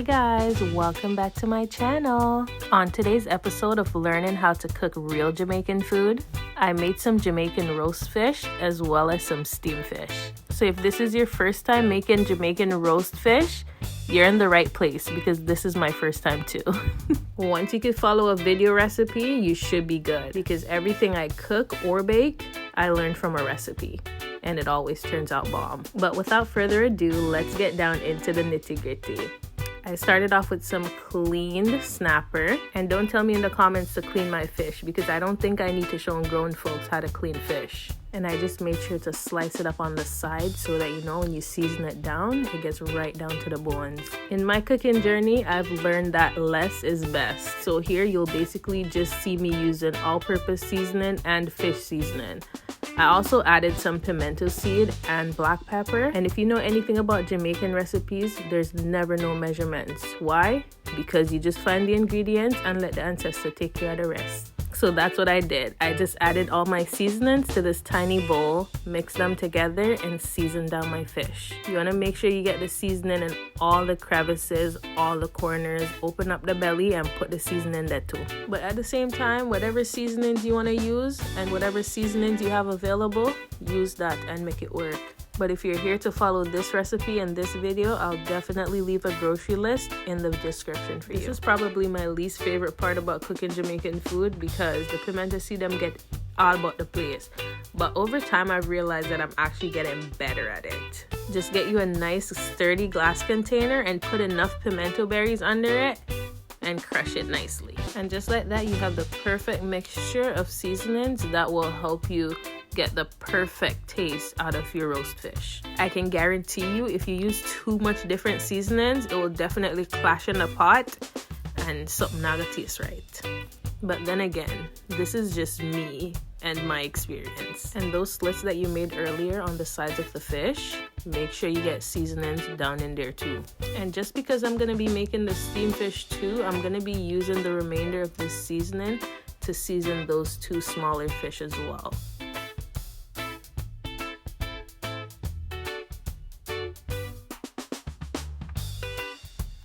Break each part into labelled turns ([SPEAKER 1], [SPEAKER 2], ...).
[SPEAKER 1] guys, welcome back to my channel. On today's episode of learning how to cook real Jamaican food, I made some Jamaican roast fish as well as some steamed fish. So if this is your first time making Jamaican roast fish, you're in the right place because this is my first time too. Once you can follow a video recipe, you should be good because everything I cook or bake, I learned from a recipe. And it always turns out bomb. But without further ado, let's get down into the nitty-gritty. I started off with some cleaned snapper, and don't tell me in the comments to clean my fish because I don't think I need to show grown folks how to clean fish. And I just made sure to slice it up on the side so that, you know, when you season it down, it gets right down to the bones. In my cooking journey, I've learned that less is best. So here you'll basically just see me using all-purpose seasoning and fish seasoning. I also added some pimento seed and black pepper. And if you know anything about Jamaican recipes, there's never no measurements. Why? Because you just find the ingredients and let the ancestor take care of the rest. So that's what I did. I just added all my seasonings to this tiny bowl, mixed them together, and seasoned down my fish. You want to make sure you get the seasoning in all the crevices, all the corners. Open up the belly and put the seasoning there too. But at the same time, whatever seasonings you want to use and whatever seasonings you have available, use that and make it work. But if you're here to follow this recipe and this video, I'll definitely leave a grocery list in the description for you. This is probably my least favorite part about cooking Jamaican food because the pimento seed them get all about the place. But over time, I've realized that I'm actually getting better at it. Just get you a nice sturdy glass container and put enough pimento berries under it and crush it nicely. And just like that, you have the perfect mixture of seasonings that will help you get the perfect taste out of your roast fish. I can guarantee you if you use too much different seasonings, it will definitely clash in the pot and something not gonna taste right. But then again, this is just me and my experience. And those slits that you made earlier on the sides of the fish, make sure you get seasonings down in there too. And just because I'm gonna be making the steamed fish too, I'm gonna be using the remainder of this seasoning to season those two smaller fish as well.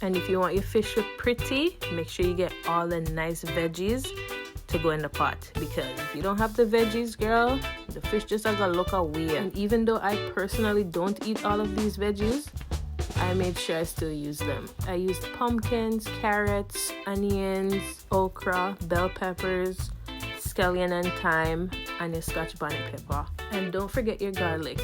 [SPEAKER 1] And if you want your fish to look pretty, make sure you get all the nice veggies to go in the pot. Because if you don't have the veggies, girl, the fish just are gonna look away. And even though I personally don't eat all of these veggies, I made sure I still use them. I used pumpkins, carrots, onions, okra, bell peppers, scallion and thyme, and your Scotch bonnet pepper. And don't forget your garlic.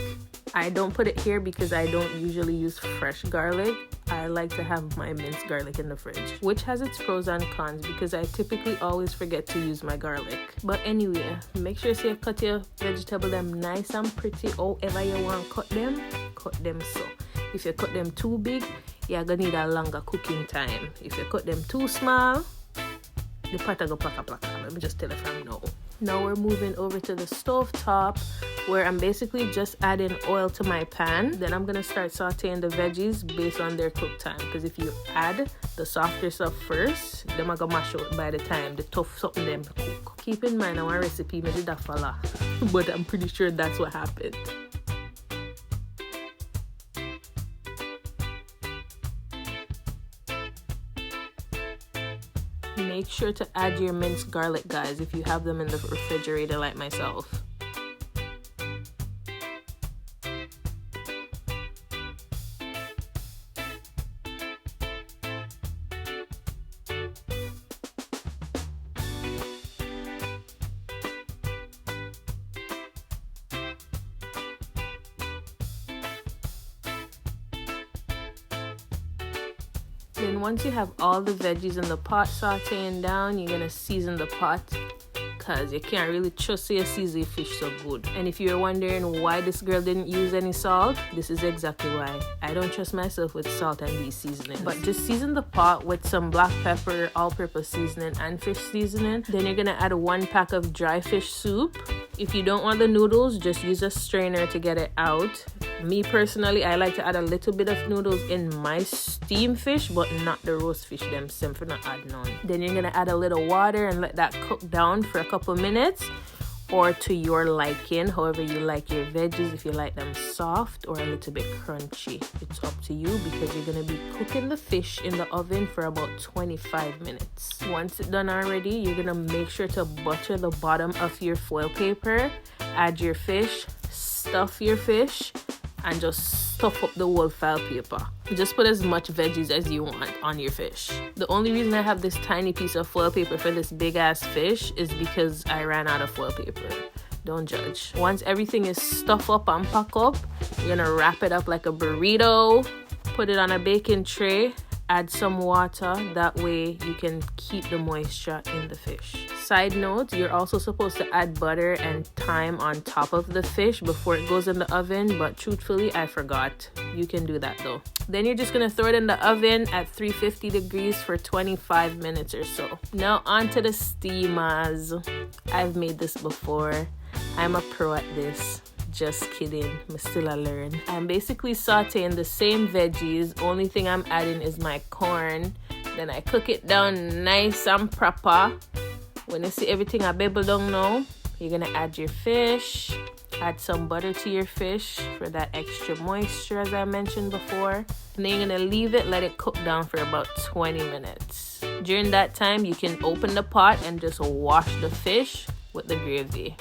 [SPEAKER 1] I don't put it here because I don't usually use fresh garlic. I like to have my minced garlic in the fridge, which has its pros and cons because I typically always forget to use my garlic. But anyway, make sure you cut your vegetable them nice and pretty. However you want to cut them so. If you cut them too big, you're gonna need a longer cooking time. If you cut them too small, the pot go plaka. Let me just tell you from now. Now we're moving over to the stove top where I'm basically just adding oil to my pan. Then I'm gonna start sauteing the veggies based on their cook time. Because if you add the softer stuff first, them are gonna mash out by the time the tough something them cook. Keep in mind our recipe me did that follow, but I'm pretty sure that's what happened. Make sure to add your minced garlic, guys, if you have them in the refrigerator like myself. Then once you have all the veggies in the pot sauteing down, you're gonna season the pot because you can't really trust your season fish so good. And if you're wondering why this girl didn't use any salt, this is exactly why. I don't trust myself with salt and these seasonings. But just season the pot with some black pepper, all-purpose seasoning, and fish seasoning. Then you're gonna add 1 pack of dry fish soup. If you don't want the noodles, just use a strainer to get it out. Me personally, I like to add a little bit of noodles in my steamed fish, but not the roast fish them, for not add none. Then you're gonna add a little water and let that cook down for a couple minutes. or to your liking, however you like your veggies. If you like them soft or a little bit crunchy, it's up to you, because you're going to be cooking the fish in the oven for about 25 minutes. Once it's done already, you're going to make sure to butter the bottom of your foil paper, add your fish, stuff your fish, and just stuff up the whole foil paper. Just put as much veggies as you want on your fish. The only reason I have this tiny piece of foil paper for this big ass fish is because I ran out of foil paper. Don't judge. Once everything is stuffed up and packed up, you're gonna wrap it up like a burrito, put it on a baking tray, add some water. That way you can keep the moisture in the fish. Side note, you're also supposed to add butter and thyme on top of the fish before it goes in the oven, but truthfully I forgot. You can do that though. Then you're just gonna throw it in the oven at 350 degrees for 25 minutes or so. Now on to the steamers. I've made this before. I'm a pro at this. Just kidding, I'm still a learn. I'm basically sauteing the same veggies. Only thing I'm adding is my corn. Then I cook it down nice and proper. When you see everything a bubble down now, you're gonna add your fish. Add some butter to your fish for that extra moisture, as I mentioned before. And then you're gonna leave it, let it cook down for about 20 minutes. During that time, you can open the pot and just wash the fish with the gravy.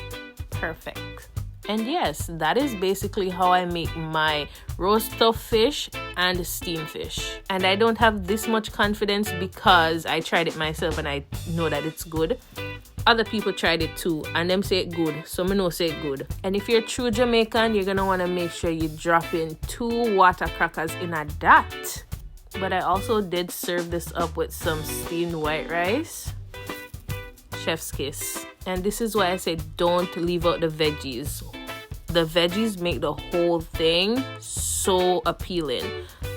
[SPEAKER 1] Perfect. And yes, that is basically how I make my roast stuffed fish and steamed fish. And I don't have this much confidence because I tried it myself and I know that it's good. Other people tried it too and them say it good, so me know say it good. And if you're true Jamaican, you're gonna wanna make sure you drop in 2 water crackers in a dat. But I also did serve this up with some steamed white rice. Chef's kiss. And this is why I say don't leave out the veggies. The veggies make the whole thing so appealing.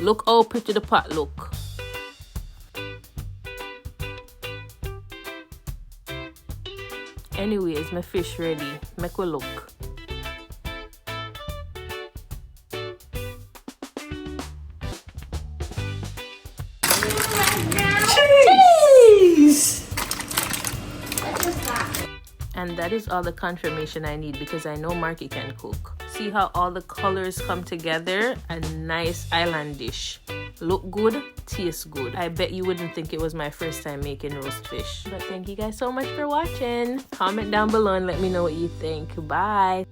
[SPEAKER 1] Look how pretty the pot look. Anyways, my fish ready. Make we look.
[SPEAKER 2] Cheese!
[SPEAKER 1] And that is all the confirmation I need, because I know Marky can cook. See how all the colors come together? A nice island dish. Look good, taste good. I bet you wouldn't think it was my first time making roast fish. But thank you guys so much for watching. Comment down below and let me know what you think. Bye.